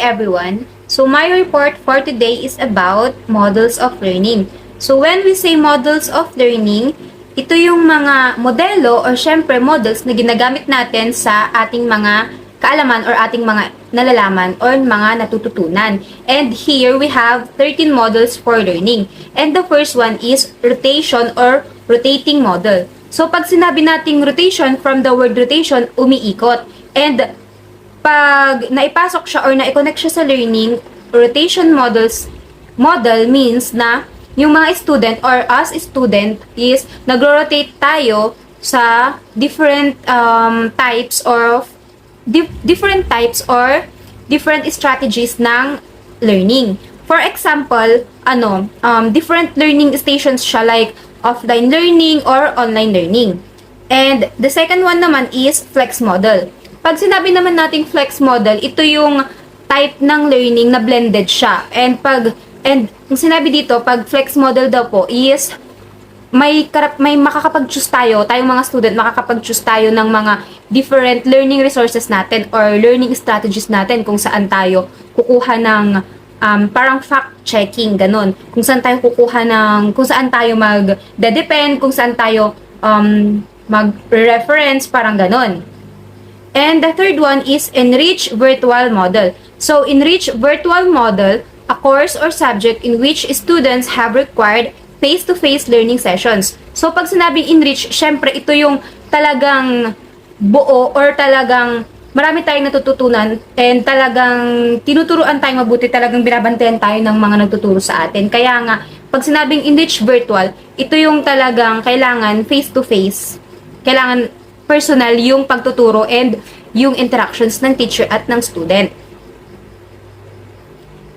everyone. So my report for today is about models of learning. So when we say models of learning, ito yung mga modelo or syempre models na ginagamit natin sa ating mga kaalaman or ating mga nalalaman or mga natututunan. And here we have 13 models for learning. And the first one is rotation or rotating model. So pag sinabi nating rotation, from the word rotation, umiikot. And pag naipasok siya or na-connect siya sa learning, rotation model means na yung mga student or us student is nagro-rotate tayo sa different types or different strategies ng learning. For example, different learning stations siya like offline learning or online learning. And the second one naman is flex model. Pag sinabi naman nating flex model, ito yung type ng learning na blended siya. And yung sinabi dito, pag flex model daw po is may makakapag-choose tayong mga student, makakapag-choose tayo ng mga different learning resources natin or learning strategies natin kung saan tayo kukuha ng parang fact-checking, ganun. Kung saan tayo kung saan tayo mag-depend, kung saan tayo mag-reference, parang ganun. And the third one is enriched virtual model. So, enriched virtual model, a course or subject in which students have required face-to-face learning sessions. So, pag sinabing enrich, syempre ito yung talagang buo or talagang marami tayong natututunan and talagang tinuturuan tayo mabuti, talagang binabantayan tayo ng mga nagtuturo sa atin. Kaya nga, pag sinabing enrich virtual, ito yung talagang kailangan face-to-face, kailangan personal yung pagtuturo and yung interactions ng teacher at ng student.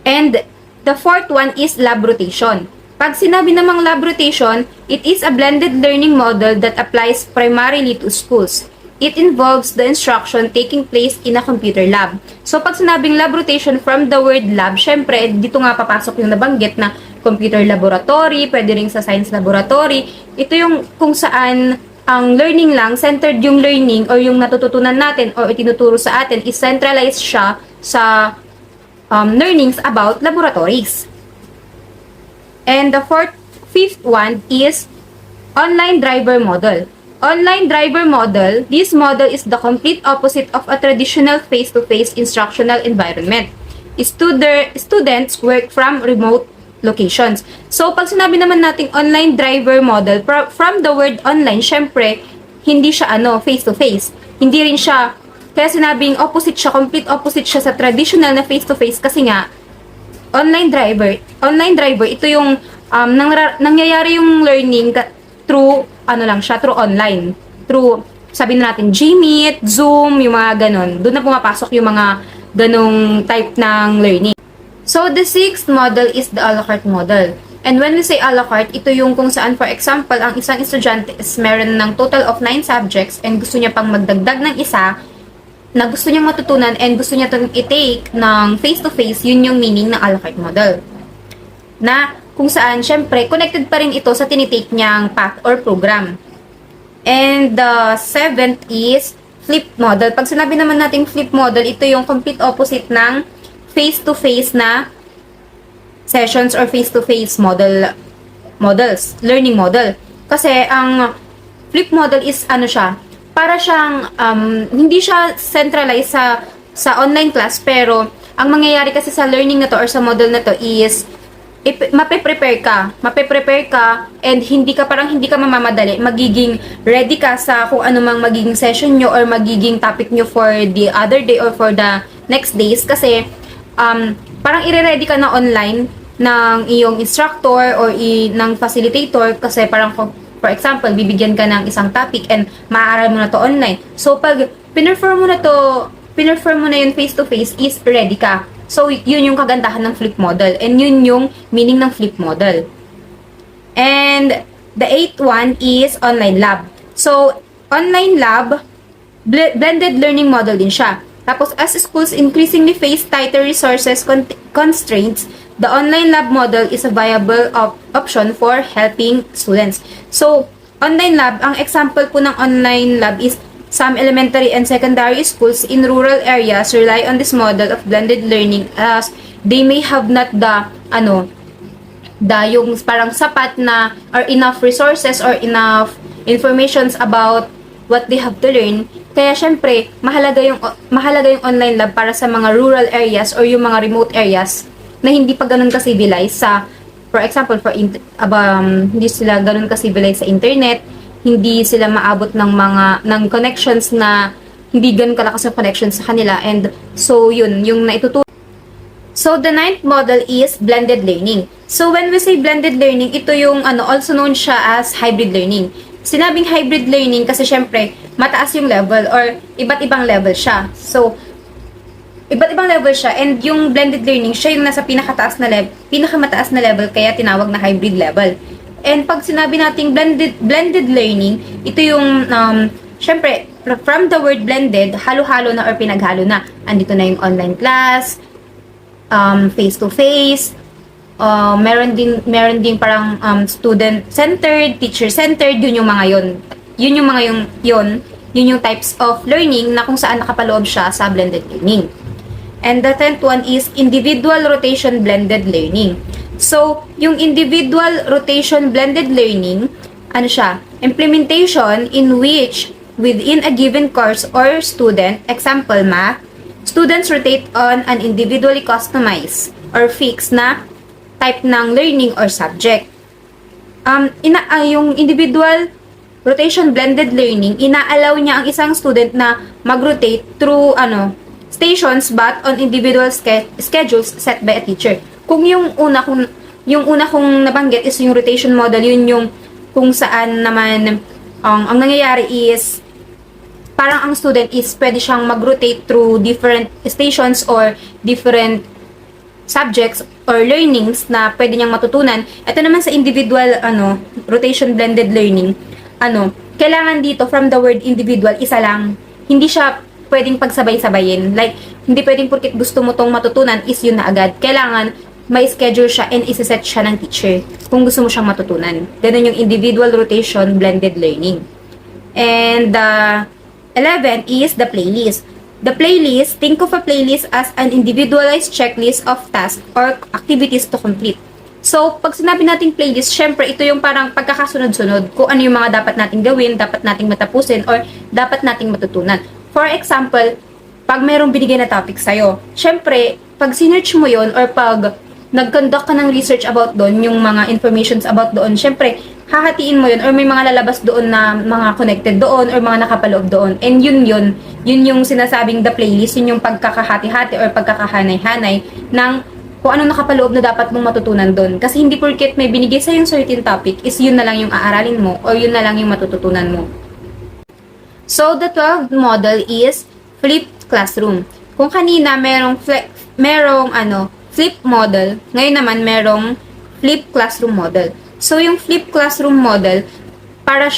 And the fourth one is lab rotation. Pag sinabi namang lab rotation, it is a blended learning model that applies primarily to schools. It involves the instruction taking place in a computer lab. So pag sinabing lab rotation, from the word lab, syempre dito nga papasok yung nabanggit na computer laboratory, pwede rin sa science laboratory. Ito yung kung saan ang learning lang, centered yung learning or yung natututunan natin or itinuturo sa atin is centralized siya sa learnings about laboratories. And the fifth one is online driver model. Online driver model, this model is the complete opposite of a traditional face-to-face instructional environment. Students work from remote locations. So, pag sinabi naman nating online driver model, from the word online, syempre, hindi siya face-to-face. Hindi rin siya, kaya sinabing opposite siya, complete opposite siya sa traditional na face-to-face kasi nga, online driver, ito yung nangyayari yung learning through, through online. Through, sabihin natin, Gmeet, Zoom, yung mga ganon. Doon na pumapasok yung mga ganong type ng learning. So, the sixth model is the a la carte model. And when we say a la carte, ito yung kung saan, for example, ang isang estudyante is meron ng total of 9 subjects and gusto niya pang magdagdag ng isa na gusto niyang matutunan and gusto niya itong i-take ng face-to-face, yun yung meaning ng a la carte model. Na kung saan, syempre, connected pa rin ito sa tinitake niyang path or program. And the seventh is flip model. Pag sinabi naman natin flip model, ito yung complete opposite ng face-to-face na sessions or face-to-face models, learning model. Kasi ang flip model is para siyang hindi siya centralized sa online class, pero ang mangyayari kasi sa learning na to or sa model na to is mape-prepare ka and hindi ka mamamadali, magiging ready ka sa kung ano mang magiging session nyo or magiging topic nyo for the other day or for the next days kasi parang i-ready ka na online ng iyong instructor or ng facilitator kasi parang for example, bibigyan ka ng isang topic and maaaral mo na to online. So, pag pinurform mo na yun face-to-face is ready ka. So, yun yung kagandahan ng flip model and yun yung meaning ng flip model. And the eighth one is online lab. So, online lab, blended learning model din siya. Tapos, as schools increasingly face tighter resources constraints, the online lab model is a viable option for helping students. So, online lab, ang example po ng online lab is Some elementary and secondary schools in rural areas rely on this model of blended learning as they may have not yung parang sapat na or enough resources or enough informations about what they have to learn. Kaya syempre, mahalaga yung online lab para sa mga rural areas or yung mga remote areas na hindi pa ganun ka-civilize sa, for example, hindi sila ganun ka-civilize sa internet, hindi sila maabot ng connections na hindi ganun kalakas yung connections sa kanila. And so yun, yung naituturo. So the ninth model is blended learning. So when we say blended learning, ito yung also known siya as hybrid learning. Sinabing hybrid learning kasi syempre mataas yung level or iba't ibang level siya. So iba't ibang level siya, and yung blended learning siya yung nasa pinakamataas na level kaya tinawag na hybrid level. And pag sinabi nating blended learning, ito yung syempre from the word blended, halo-halo na or pinaghalo na. Andito na yung online class, face to face, meron din parang student centered, teacher centered, yun yung types of learning na kung saan nakapaloob siya sa blended learning. And the 10th one is individual rotation blended learning. So, yung individual rotation blended learning, implementation in which within a given course or student, example math, students rotate on an individually customized or fixed na type ng learning or subject. Yung individual rotation blended learning, inaalaw niya ang isang student na mag-rotate through stations but on individual schedules set by a teacher. Kung yung una kong nabanggit is yung rotation model, yun yung kung saan naman ang nangyayari is parang ang student is pwede siyang mag-rotate through different stations or different subjects or learnings na pwede niyang matutunan. Ito naman sa individual rotation blended learning, kailangan dito from the word individual, isa lang. Hindi siya pwedeng pagsabay-sabayin. Like, hindi pwedeng porket gusto mo tong matutunan is yun na agad. Kailangan may schedule siya and isiset siya ng teacher kung gusto mo siyang matutunan. Ganun yung individual rotation blended learning. And 11 is the playlist. The playlist, think of a playlist as an individualized checklist of tasks or activities to complete. So, pag sinabi nating playlist, syempre, ito yung parang pagkakasunod-sunod kung ano yung mga dapat nating gawin, dapat nating matapusin, or dapat nating matutunan. For example, pag mayroong binigay na topic sa'yo, syempre, pag sinearch mo yon or pag nag-conduct ka ng research about doon, yung mga informations about doon, syempre, hahatiin mo yun or may mga lalabas doon na mga connected doon or mga nakapaloob doon. And yun yung sinasabing the playlist, yun yung pagkakahati-hati or pagkakahanay-hanay ng kung anong nakapaloob na dapat mong matutunan doon. Kasi hindi porket may binigay sa yung certain topic is yun na lang yung aaralin mo or yun na lang yung matututunan mo. So, the 12th model is flipped classroom. Kung kanina merong flip model, ngayon naman merong flip classroom model. So, yung flip classroom model, para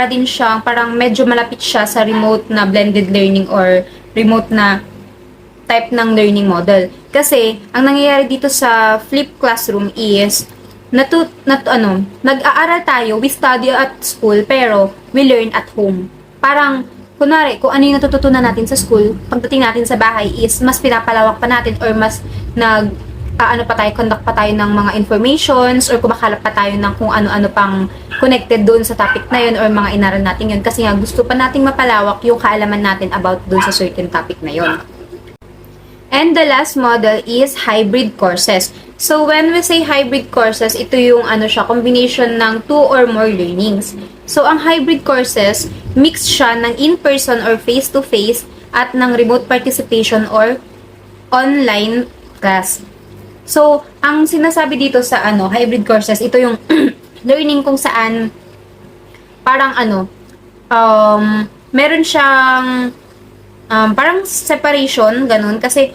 din siyang parang medyo malapit siya sa remote na blended learning or remote na type ng learning model. Kasi, ang nangyayari dito sa flip classroom is, nag-aaral tayo, we study at school, pero we learn at home. Parang, kunwari, kung ano yung natututunan natin sa school, pagdating natin sa bahay is, mas pinapalawak pa natin or mas conduct pa tayo ng mga informations or kumakalap pa tayo ng kung ano-ano pang connected doon sa topic na yun or mga inaral natin yun kasi nga gusto pa nating mapalawak yung kaalaman natin about doon sa certain topic na yun. And the last model is hybrid courses. So when we say hybrid courses, ito yung combination ng 2 or more learnings. So ang hybrid courses, mix siya ng in-person or face-to-face at ng remote participation or online class. So, ang sinasabi dito sa hybrid courses, ito yung learning kung saan parang meron siyang parang separation, ganun. Kasi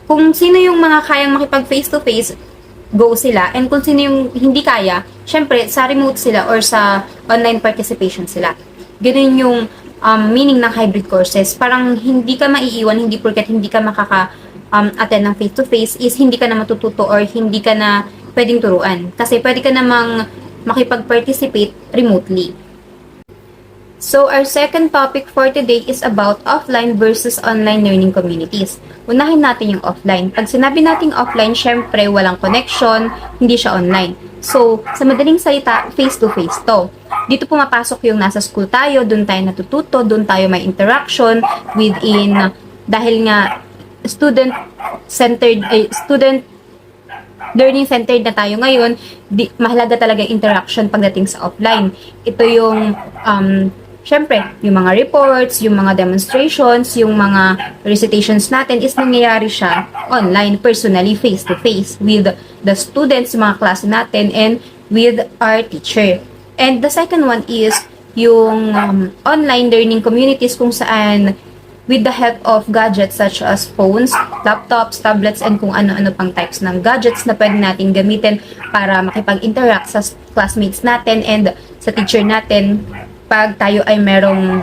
kung sino yung mga kayang makipag face-to-face, go sila. And kung sino yung hindi kaya, syempre, sa remote sila or sa online participation sila. Ganun yung meaning ng hybrid courses. Parang hindi ka maiiwan, hindi porket hindi ka attend ng face-to-face is hindi ka na matututo or hindi ka na pwedeng turuan. Kasi pwede ka namang makipag-participate remotely. So, our second topic for today is about offline versus online learning communities. Unahin natin yung offline. Pag sinabi nating offline, syempre walang connection, hindi siya online. So, sa madaling salita, face-to-face to. Dito pumapasok yung nasa school tayo, doon tayo natututo, doon tayo may interaction within, dahil nga student-centered, student learning-centered na tayo ngayon, mahalaga talaga yung interaction pagdating sa offline. Ito yung syempre, yung mga reports, yung mga demonstrations, yung mga recitations natin is nangyayari siya online, personally, face-to-face with the students, mga klase natin, and with our teacher. And the second one is yung online learning communities kung saan with the help of gadgets such as phones, laptops, tablets, and kung ano-ano pang types ng gadgets na pwede natin gamitin para makipag-interact sa classmates natin and sa teacher natin pag tayo ay merong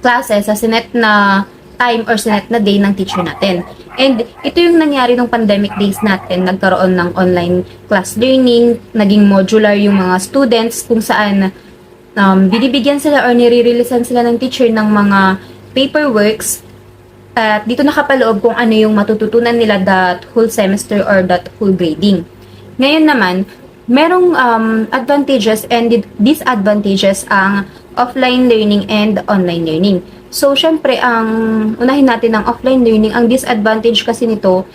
klase sa sinet na time or sinet na day ng teacher natin. And ito yung nangyari nung pandemic days natin, nagkaroon ng online class learning, naging modular yung mga students kung saan binibigyan sila or nire-releasean sila ng teacher ng mga paperworks at dito nakapaloob kung ano yung matututunan nila that whole semester or that whole grading. Ngayon naman, merong advantages and disadvantages ang offline learning and online learning. So, syempre, ang unahin natin ng offline learning, ang disadvantage kasi nito,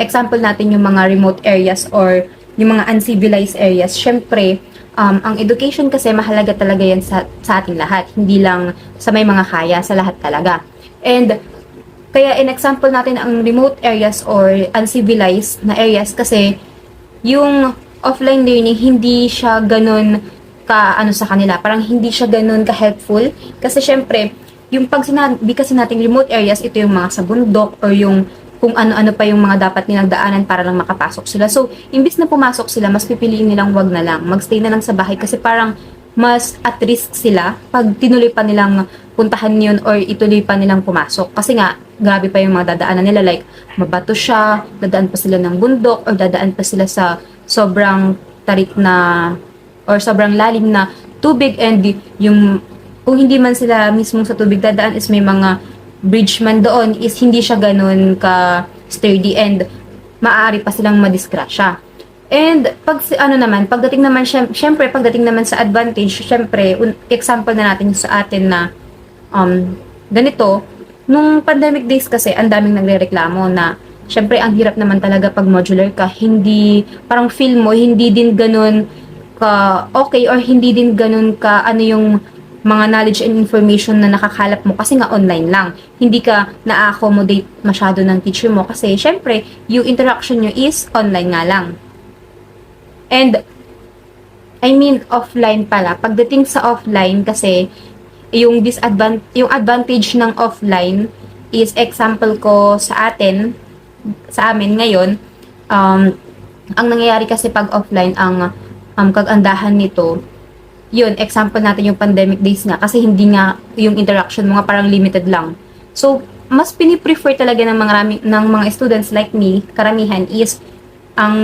example natin yung mga remote areas or yung mga uncivilized areas. Syempre, ang education kasi mahalaga talaga yan sa ating lahat. Hindi lang sa may mga kaya, sa lahat talaga. And, kaya in example natin ang remote areas or uncivilized na areas kasi yung offline learning, hindi siya ganun ka sa kanila. Parang hindi siya ganun ka-helpful. Kasi syempre, yung pag sinabi kasi nating remote areas, ito yung mga sa bundok or yung kung ano-ano pa yung mga dapat nilang daanan para lang makapasok sila. So, imbis na pumasok sila, mas pipiliin nilang wag na lang. Magstay na lang sa bahay kasi parang mas at risk sila pag tinuloy pa nilang puntahan yun or ituloy pa nilang pumasok. Kasi nga, grabe pa yung mga dadaanan nila. Like, mabato siya, dadaan pa sila ng bundok or dadaan pa sila sa sobrang tarik na or sobrang lalim na tubig and yung kung hindi man sila mismo sa tubig dadaan is may mga bridge man doon is hindi siya ganun ka sturdy and maaari pa silang madisgrasya. And pagdating naman syempre pagdating naman sa advantage, syempre example na natin sa atin na ganito nung pandemic days kasi ang daming nagrereklamo na syempre ang hirap naman talaga pag modular ka, hindi parang feel mo hindi din ganun ka okay or hindi din ganun ka ano yung mga knowledge and information na nakakalap mo kasi nga online lang. Hindi ka na-accommodate masyado ng teacher mo kasi syempre yung interaction nyo is online nga lang. And I mean offline pala. Pagdating sa offline kasi yung advantage ng offline is example ko sa amin ngayon ang nangyayari kasi pag offline ang kagandahan nito, yun, example natin yung pandemic days nga, kasi hindi nga yung interaction mo nga parang limited lang. So, mas piniprefer talaga ng mga students like me, karamihan is, ang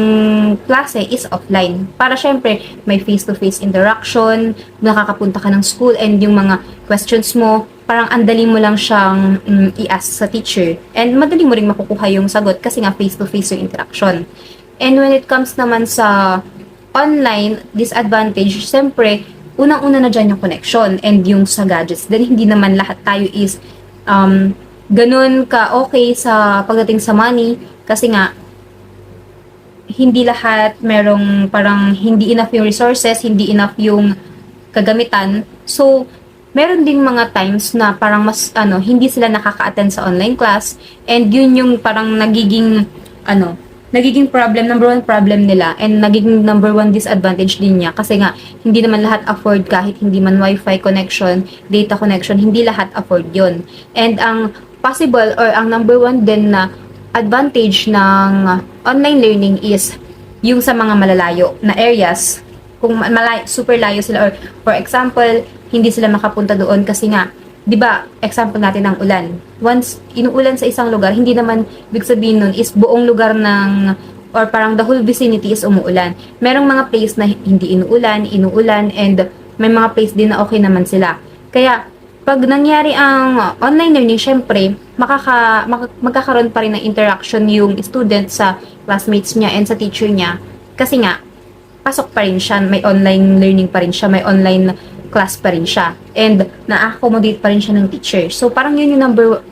klase is offline. Para syempre, may face-to-face interaction, nakakapunta ka ng school, and yung mga questions mo, parang andali mo lang siyang i-ask sa teacher. And madali mo rin makukuha yung sagot kasi nga face-to-face yung interaction. And when it comes naman sa online disadvantage, siyempre, unang-una na dyan yung connection and yung sa gadgets. Then, hindi naman lahat tayo is ganun ka okay sa pagdating sa money kasi nga, hindi lahat merong parang hindi enough yung resources, hindi enough yung kagamitan. So, meron ding mga times na parang mas, hindi sila nakaka-attend sa online class and yun yung parang nagiging number one problem nila and naging number one disadvantage din niya kasi nga hindi naman lahat afford kahit hindi man wifi connection, data connection, hindi lahat afford yon. And ang possible or ang number one din na advantage ng online learning is yung sa mga malalayo na areas. Kung super layo sila or for example, hindi sila makapunta doon kasi nga 'di ba, example natin ng ulan. Once inuulan sa isang lugar, hindi naman ibig sabihin nun is buong lugar ng or parang the whole vicinity is umuulan. Merong mga place na hindi inuulan and may mga place din na okay naman sila. Kaya, pag nangyari ang online learning, syempre, magkakaroon pa rin ng interaction yung student sa classmates niya and sa teacher niya. Kasi nga, pasok pa rin siya, may online learning pa rin siya, may online class pa rin siya. And na-accommodate pa rin siya ng teacher. So, parang yun yung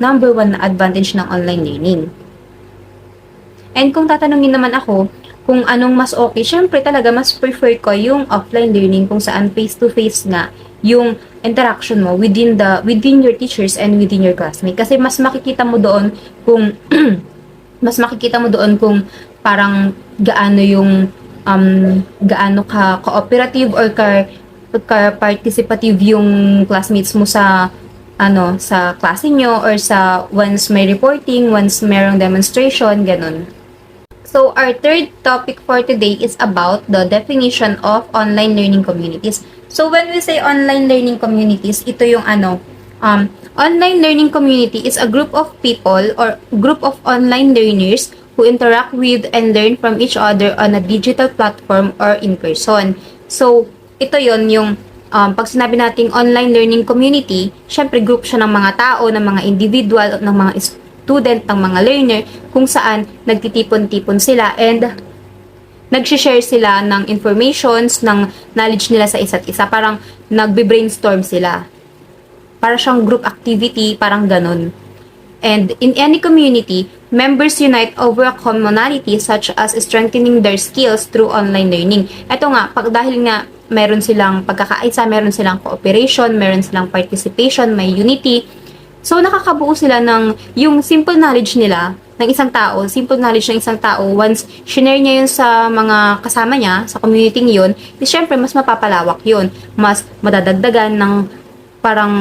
number one na advantage ng online learning. And kung tatanungin naman ako, kung anong mas okay, syempre talaga mas prefer ko yung offline learning kung saan face-to-face nga yung interaction mo within your teachers and within your classmates. Kasi mas makikita mo doon kung mas makikita mo doon kung parang gaano ka cooperative or ka participative yung classmates mo sa sa klase nyo or sa once may reporting, once merong demonstration, ganun. So, our third topic for today is about the definition of online learning communities. So, when we say online learning communities, ito yung online learning community is a group of people or group of online learners who interact with and learn from each other on a digital platform or in person. So, ito yon yung pag sinabi nating online learning community, syempre group siya ng mga tao, ng mga individual, ng mga student, ng mga learner, kung saan nagtitipon-tipon sila and nag-share sila ng informations, ng knowledge nila sa isa't isa. Parang nagbe-brainstorm sila. Para siyang group activity, parang ganun. And in any community, members unite over a commonality such as strengthening their skills through online learning. Ito nga, dahil nga meron silang pagkakaisa, meron silang cooperation, meron silang participation, may unity. So, nakakabuo sila ng yung simple knowledge nila ng isang tao, simple knowledge ng isang tao, once share niya yun sa mga kasama niya, sa community yun, syempre, mas mapapalawak yun. Mas madadagdagan ng parang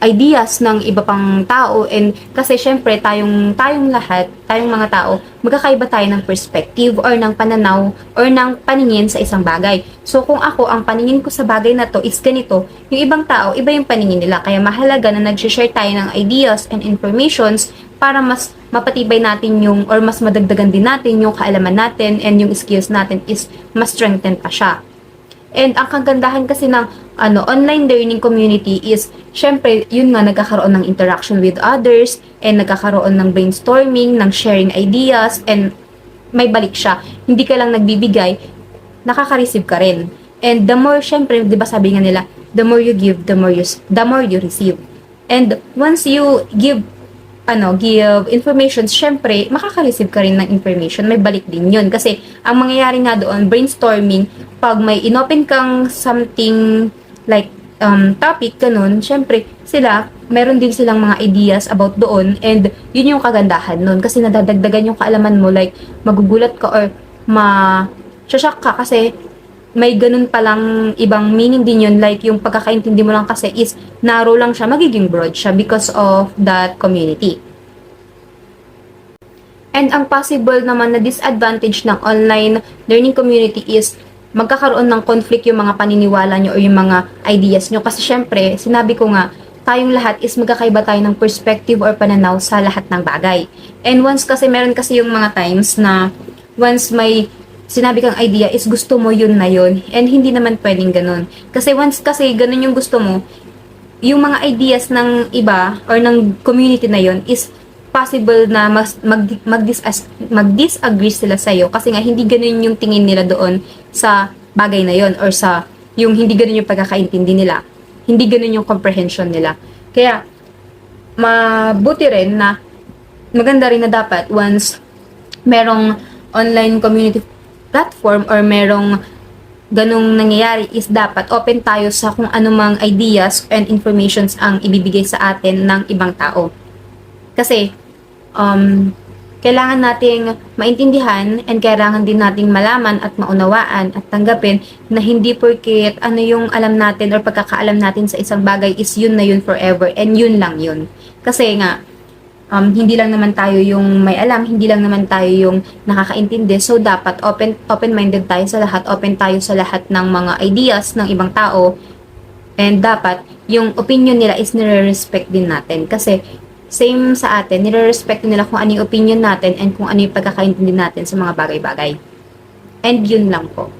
ideas ng iba pang tao and kasi syempre tayong lahat, tayong mga tao, magkakaiba tayo ng perspective or ng pananaw or ng paningin sa isang bagay. So kung ako, ang paningin ko sa bagay na to is ganito, yung ibang tao, iba yung paningin nila. Kaya mahalaga na nag-share tayo ng ideas and informations para mas mapatibay natin yung or mas madagdagan din natin yung kaalaman natin and yung skills natin is mas strengthen pa siya. And ang kagandahan kasi ng online learning community is, syempre, yun nga, nagkakaroon ng interaction with others, and nagkakaroon ng brainstorming, ng sharing ideas, and may balik siya. Hindi ka lang nagbibigay, nakaka-receive ka rin. And the more, syempre, di ba sabi nga nila, the more you give, the more you receive. And once you give information, syempre, makaka-receive ka rin ng information. May balik din yun. Kasi, ang mangyayari nga doon, brainstorming, pag may inopen kang something like topic, ganun, syempre, meron din silang mga ideas about doon, and yun yung kagandahan nun. Kasi nadadagdagan yung kaalaman mo, like, magugulat ka or ma-shock ka kasi may ganun palang ibang meaning din yun, like yung pagkakaintindi mo lang kasi is narrow lang siya, magiging broad siya because of that community. And ang possible naman na disadvantage ng online learning community is magkakaroon ng conflict yung mga paniniwala nyo o yung mga ideas nyo. Kasi syempre, sinabi ko nga, tayong lahat is magkakaiba tayo ng perspective or pananaw sa lahat ng bagay. And once kasi, meron kasi yung mga times na once may sinabi kang idea is gusto mo yun na yun. And hindi naman pwedeng ganun. Kasi once kasi ganun yung gusto mo, yung mga ideas ng iba or ng community na yun is possible na mag-disagree sila sa'yo kasi nga hindi ganun yung tingin nila doon sa bagay na yon or sa yung hindi ganun yung pagkakaintindi nila. Hindi ganun yung comprehension nila. Kaya, mabuti rin na maganda rin na dapat once merong online community platform or merong ganung nangyayari is dapat open tayo sa kung anumang ideas and informations ang ibibigay sa atin ng ibang tao. Kasi, kailangan nating maintindihan and kailangan din nating malaman at maunawaan at tanggapin na hindi porket ano yung alam natin or pagkakaalam natin sa isang bagay is yun na yun forever and yun lang yun. Kasi nga, hindi lang naman tayo yung may alam, hindi lang naman tayo yung nakakaintindi. So, dapat open-minded tayo sa lahat, open tayo sa lahat ng mga ideas ng ibang tao and dapat yung opinion nila is nire-respect din natin. Kasi, same sa atin, nire-respect nila kung ano yung opinion natin and kung ano yung pagkakaintindi natin sa mga bagay-bagay. And yun lang po.